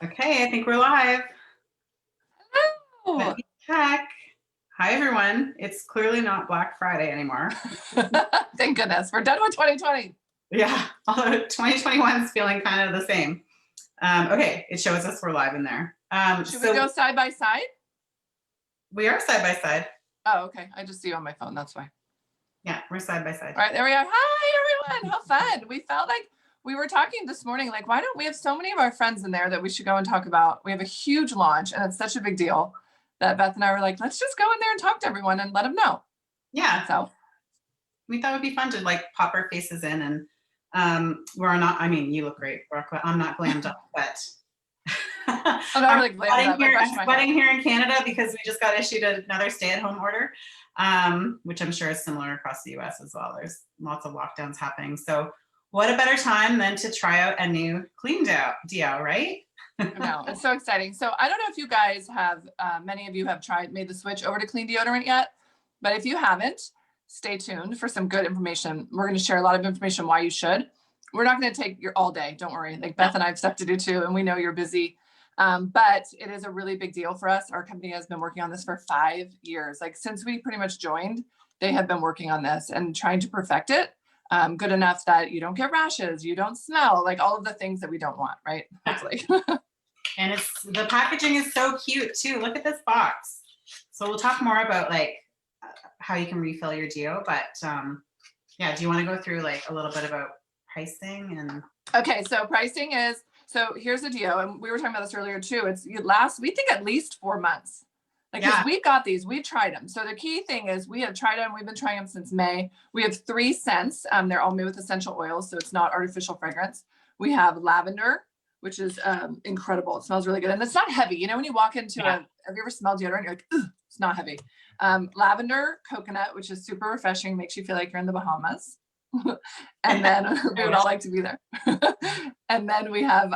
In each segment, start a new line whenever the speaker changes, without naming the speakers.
Okay, I think we're live. Let
Oh,
me check. Hi, everyone. It's clearly not Black Friday anymore.
thank goodness. We're done with 2020.
Yeah, although 2021 is feeling kind of the same. Okay, it shows us we're live in there.
Should we go side by side?
We are side by side.
Oh, okay. I just see you on my phone. That's fine.
Yeah, we're side by side.
All right, there we are. Hi, everyone. How fun. We felt like we were talking this morning, like, why don't we have so many of our friends in there that we should go and talk about? We have a huge launch, and it's such a big deal that Beth and I were like, let's just go in there and talk to everyone and let them know.
Yeah.
So
we thought it would be fun to like pop our faces in, and we're not, I mean, you look great, Brooke, but I'm not glammed up, but I'm sweating here in Canada because we just got issued another stay-at-home order, which I'm sure is similar across the US as well. There's lots of lockdowns happening. So what a better time than to try out a new Clean Deo, right?
No, it's so exciting. So I don't know if you guys have, many of you have made the switch over to Clean Deodorant yet, but if you haven't, stay tuned for some good information. We're going to share a lot of information why you should. We're not going to take your all day. Don't worry. Like Beth and I have stuff to do too, and we know you're busy. But it is a really big deal for us. Our company has been working on this for 5 years. Like since we pretty much joined, they have been working on this and trying to perfect it. Good enough that you don't get rashes, you don't smell, like all of the things that we don't want, right? Hopefully.
And the packaging is so cute too. Look at this box. So we'll talk more about like how you can refill your Deo, but yeah, do you want to go through like a little bit about pricing and?
Okay, so pricing is, so here's the Deo, and we were talking about this earlier too. We think at least 4 months. Like, because we've got these, we've tried them. So the key thing is we have tried them. We've been trying them since May. We have 3 scents. They're all made with essential oils, so it's not artificial fragrance. We have lavender, which is incredible. It smells really good. And it's not heavy. You know, when you walk into have you ever smelled deodorant? You're like, it's not heavy. Lavender, coconut, which is super refreshing, makes you feel like you're in the Bahamas. And then we would all like to be there. And then we have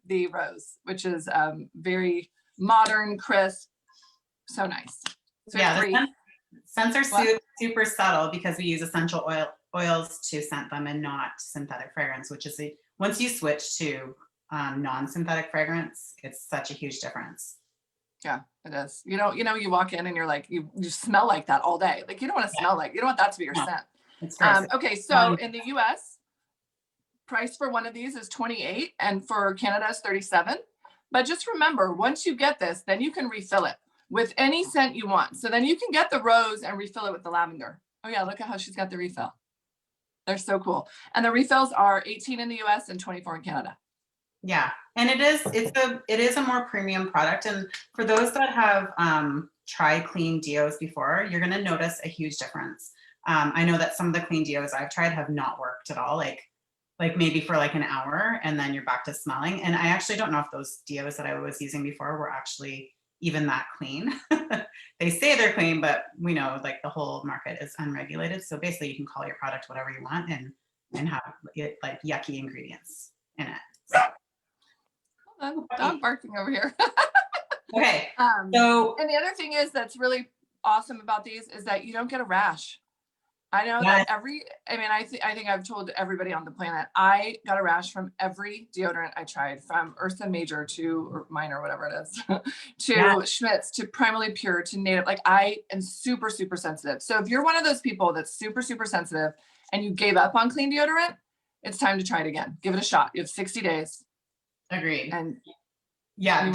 the rose, which is very modern, crisp, so nice. So
the scents are super subtle because we use essential oils to scent them and not synthetic fragrance, which is once you switch to non-synthetic fragrance, it's such a huge difference.
Yeah, it is. You know, you walk in and you're like, you smell like that all day. Like you don't want to smell like, you don't want that to be your scent. Okay, so in the US, price for one of these is $28, and for Canada is $37. But just remember, once you get this, then you can refill it with any scent you want. So then you can get the rose and refill it with the lavender. Oh yeah, look at how she's got the refill. They're so cool. And the refills are 18 in the US and 24 in Canada.
Yeah, and it is a more premium product. And for those that have tried Clean Deos before, you're going to notice a huge difference. I know that some of the Clean Deos I've tried have not worked at all, like maybe for like an hour and then you're back to smelling. And I actually don't know if those Deos that I was using before were actually even that clean. They say they're clean, but we know like the whole market is unregulated. So basically you can call your product whatever you want and have it like yucky ingredients in it. So.
Dog barking over here.
Okay.
And the other thing is that's really awesome about these is that you don't get a rash. I know that I think I've told everybody on the planet, I got a rash from every deodorant I tried, from Ursa Major to Minor, whatever it is, to Schmidt's, to Primally Pure, to Native. Like I am super, super sensitive. So if you're one of those people that's super, super sensitive and you gave up on clean deodorant, it's time to try it again. Give it a shot. You have 60 days.
Agreed.
And
yeah,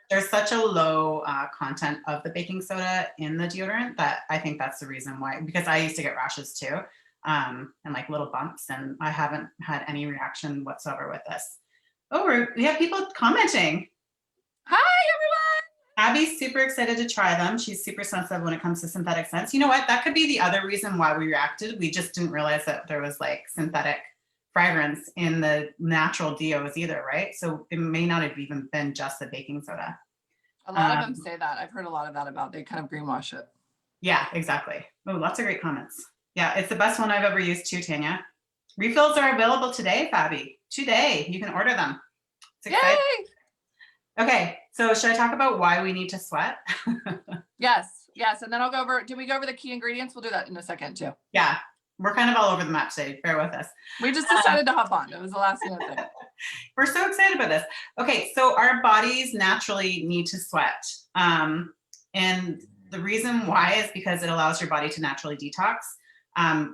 there's such a low content of the baking soda in the deodorant that I think that's the reason why, because I used to get rashes too, and like little bumps, and I haven't had any reaction whatsoever with this. Oh, we have people commenting.
Hi, everyone.
Abby's super excited to try them. She's super sensitive when it comes to synthetic scents. You know what? That could be the other reason why we reacted. We just didn't realize that there was like synthetic fragrance in the natural deos either, right? So it may not have even been just the baking soda.
A lot of them say that. I've heard a lot of that about, they kind of greenwash it.
Yeah, exactly. Oh, lots of great comments. Yeah, it's the best one I've ever used too, Tanya. Refills are available today, Fabi. Today, you can order them. It's exciting. Yay! Okay, so should I talk about why we need to sweat?
Yes, and then I'll go over, did we go over the key ingredients? We'll do that in a second too.
Yeah. We're kind of all over the map today. Bear with us.
We just decided to hop on. It was the last minute thing.
We're so excited about this. Okay, so our bodies naturally need to sweat. And the reason why is because it allows your body to naturally detox.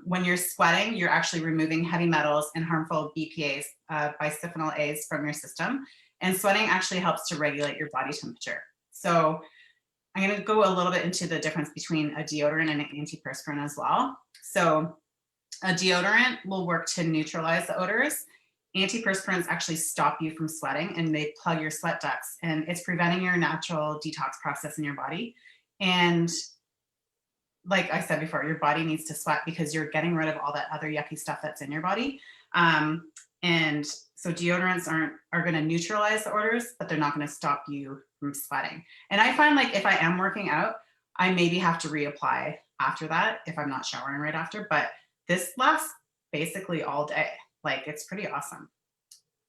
When you're sweating, you're actually removing heavy metals and harmful BPAs, bisphenol A's from your system. And sweating actually helps to regulate your body temperature. So I'm going to go a little bit into the difference between a deodorant and an antiperspirant as well. So a deodorant will work to neutralize the odors. Antiperspirants actually stop you from sweating and they plug your sweat ducts, and it's preventing your natural detox process in your body. And like I said before, your body needs to sweat because you're getting rid of all that other yucky stuff that's in your body. And so deodorants are going to neutralize the odors, but they're not going to stop you from sweating. And I find like if I am working out, I maybe have to reapply after that if I'm not showering right after, but this lasts basically all day. Like it's pretty awesome.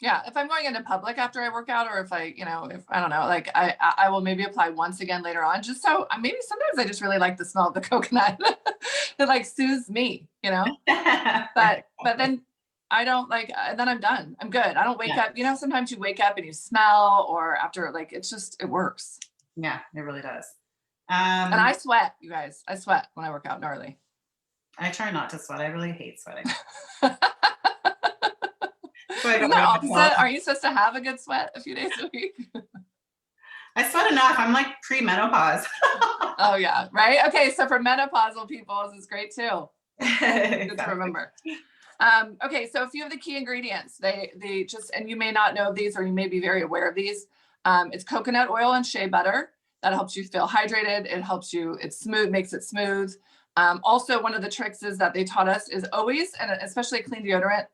Yeah, if I'm going into public after I work out, or if I, if I don't know, like I will maybe apply once again later on, just so maybe sometimes I just really like the smell of the coconut. It like soothes me, but then I don't like, then I'm done. I'm good. I don't wake up, sometimes you wake up and you smell, or after like, it works.
Yeah, it really does.
And I sweat, you guys. I sweat when I work out gnarly.
I try not to sweat. I really hate sweating.
Isn't that opposite? Aren't you supposed to have a good sweat a few days a week?
I sweat enough. I'm like pre-menopause.
Oh yeah, right. Okay, so for menopausal people, this is great too.
Exactly.
Good to remember. Okay, so a few of the key ingredients. They just, and you may not know these, or you may be very aware of these. It's coconut oil and shea butter. That helps you feel hydrated. It helps you. It's smooth, makes it smooth. Also, one of the tricks is that they taught us is always, and especially Clean Deodorant,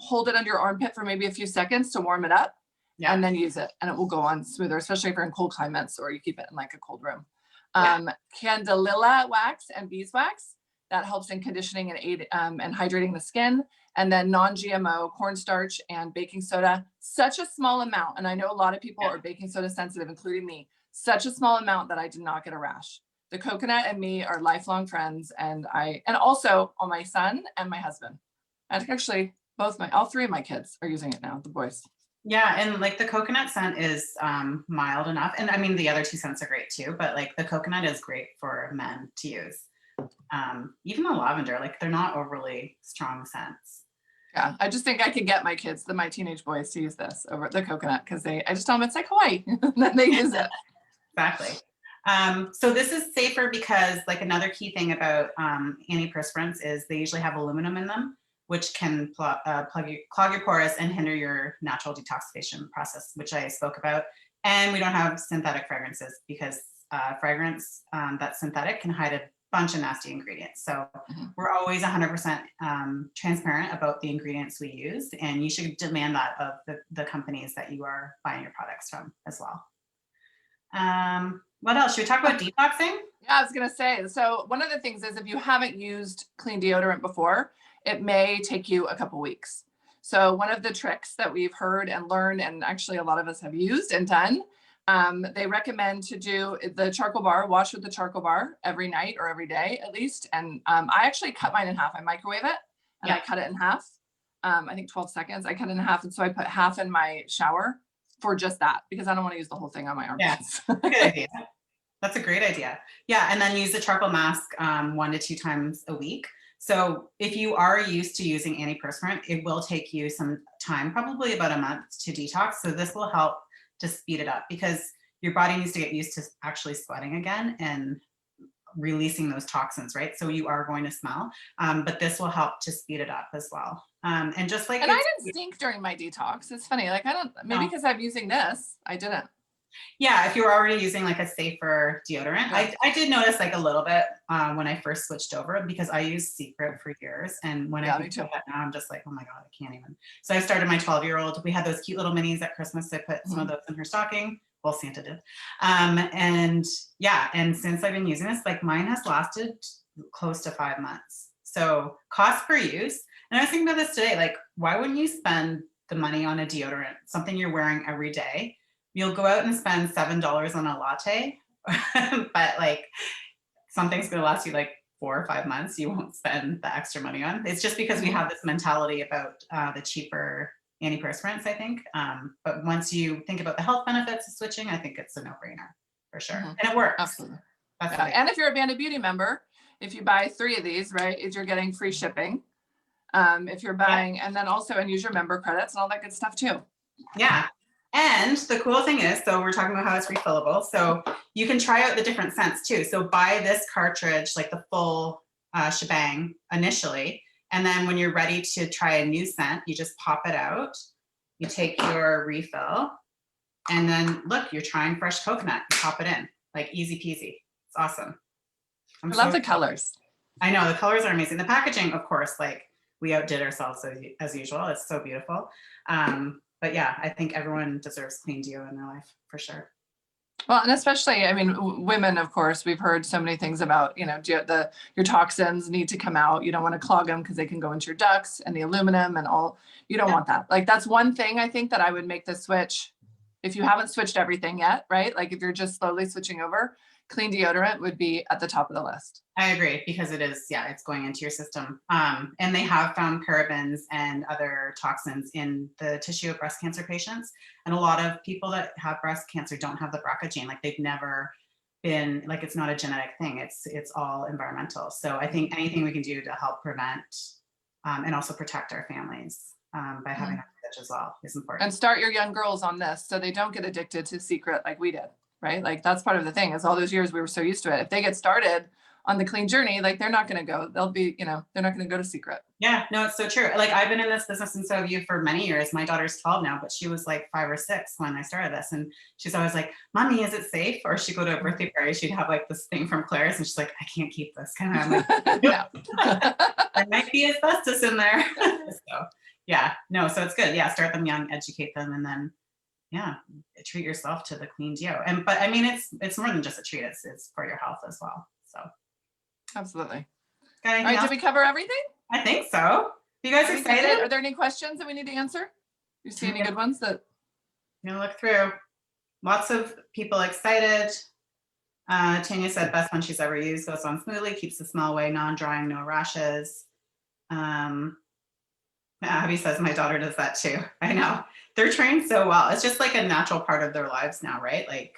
hold it under your armpit for maybe a few seconds to warm it up, and then use it, and it will go on smoother, especially if you're in cold climates or you keep it in like a cold room. Candelilla wax and beeswax, that helps in conditioning and aid and hydrating the skin. And then non-GMO cornstarch and baking soda, such a small amount. And I know a lot of people are baking soda sensitive, including me, such a small amount that I did not get a rash. The coconut and me are lifelong friends. And also on my son and my husband. And actually all three of my kids are using it now, the boys.
Yeah, and like the coconut scent is mild enough. And I mean, the other two scents are great too, but like the coconut is great for men to use. Even the lavender, like they're not overly strong scents.
Yeah, I just think I could get my kids, my teenage boys, to use this over the coconut, because I just tell them it's like Hawaii. Then they use it.
Exactly. So this is safer because like another key thing about antiperspirants is they usually have aluminum in them, which can clog your pores and hinder your natural detoxification process, which I spoke about. And we don't have synthetic fragrances because fragrance that's synthetic can hide a bunch of nasty ingredients. So we're always 100% transparent about the ingredients we use, and you should demand that of the companies that you are buying your products from as well. What else? Should we talk about detoxing?
Yeah, I was gonna say, so one of the things is if you haven't used Clean Deodorant before, it may take you a couple weeks. So one of the tricks that we've heard and learned, and actually a lot of us have used and done, they recommend to do the charcoal bar, wash with the charcoal bar every night or every day at least. And I actually cut mine in half. I microwave it and I cut it in half. I think 12 seconds. I cut it in half. And so I put half in my shower for just that, because I don't want to use the whole thing on my armpits.
Yeah, good idea. That's a great idea. Yeah, and then use the charcoal mask 1 to 2 times a week. So if you are used to using antiperspirant, it will take you some time, probably about a month, to detox. So this will help to speed it up, because your body needs to get used to actually sweating again and releasing those toxins, right? So you are going to smell, but this will help to speed it up as well. And just like,
and I didn't stink during my detox. It's funny, like maybe because I'm using this, I didn't.
Yeah, if you were already using like a safer deodorant. I did notice like a little bit when I first switched over, because I used Secret for years, and when I do that now, I'm just like, oh my god, I can't even. So I started my 12-year-old. We had those cute little minis at Christmas. I put some of those in her stocking. Well, Santa did. And yeah, and since I've been using this, like mine has lasted close to 5 months. So cost per use. And I was thinking about this today, like, why wouldn't you spend the money on a deodorant, something you're wearing every day? You'll go out and spend $7 on a latte, but like something's going to last you like 4 or 5 months, you won't spend the extra money on. It's just because we have this mentality about the cheaper antiperspirants, I think. But once you think about the health benefits of switching, I think it's a no-brainer for sure. And it works.
Absolutely.
That's
Yeah. And if you're a Banded Beauty member, if you buy 3 of these, right, you're getting free shipping. If you're buying, and then also, and use your member credits and all that good stuff too.
Yeah. And the cool thing is, so we're talking about how it's refillable. So you can try out the different scents too. So buy this cartridge, like the full shebang initially. And then when you're ready to try a new scent, you just pop it out. You take your refill. And then look, you're trying fresh coconut. You pop it in. Like easy peasy. It's awesome.
I love the colors.
I know, the colors are amazing. The packaging, of course, like we outdid ourselves as usual. It's so beautiful. But yeah, I think everyone deserves Clean Deo in their life for sure.
Well, and especially, I mean, women, of course, we've heard so many things about, you know, your toxins need to come out. You don't want to clog them because they can go into your ducts and the aluminum and all. You don't want that. Like, that's one thing I think that I would make the switch. If you haven't switched everything yet, right? Like if you're just slowly switching over, clean deodorant would be at the top of the list.
I agree, because it is, yeah, it's going into your system. And they have found parabens and other toxins in the tissue of breast cancer patients. And a lot of people that have breast cancer don't have the BRCA gene. Like they've never been, like it's not a genetic thing. It's all environmental. So I think anything we can do to help prevent and also protect our families by having that switch as well is important.
And start your young girls on this so they don't get addicted to secret like we did, right? Like that's part of the thing is all those years we were so used to it. If they get started on the clean journey, like they're not going to go, they'll be, you know, they're not going to go to secret.
Yeah, no, it's so true. Like I've been in this business and so have you for many years. My daughter's 12 now, but she was like 5 or 6 when I started this. And she's always like, Mommy, is it safe? Or she'd go to a birthday party, she'd have like this thing from Claire's and she's like, I can't keep this. Kind of, I'm like, nope. There might be asbestos in there. So yeah, no, so it's good. Yeah, start them young, educate them, and then yeah, treat yourself to the Clean Deo. But I mean, it's more than just a treat. It's for your health as well. So
absolutely.
All
right, did we cover everything?
I think so. You guys excited?
Are there any questions that we need to answer? You see any good ones that?
I'm gonna look through. Lots of people excited. Tanya said best one she's ever used, goes on smoothly, keeps the smell away, non-drying, no rashes. Abby says my daughter does that too. I know. They're trained so well. It's just like a natural part of their lives now, right? Like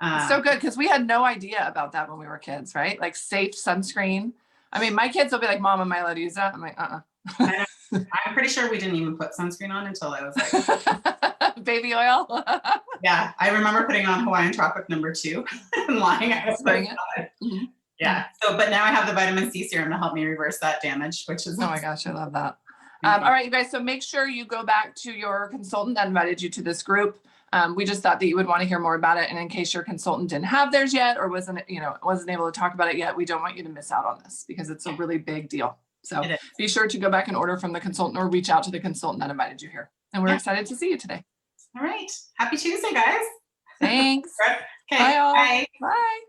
it's so good because we had no idea about that when we were kids, right? Like safe sunscreen. I mean, my kids will be like, Mom, am I allowed to use that? I'm like,
I'm pretty sure we didn't even put sunscreen on until I was like
baby oil.
Yeah, I remember putting on Hawaiian Tropic #2 and lying outside. Yeah. So, but now I have the vitamin C serum to help me reverse that damage, which is
oh my gosh, I love that. All right, you guys. So make sure you go back to your consultant that invited you to this group. We just thought that you would want to hear more about it. And in case your consultant didn't have theirs yet, or wasn't able to talk about it yet, we don't want you to miss out on this because it's a really big deal. So be sure to go back and order from the consultant or reach out to the consultant that invited you here. And we're excited to see you today.
All right. Happy Tuesday, guys.
Thanks.
Okay.
Bye, all.
Bye.
Bye.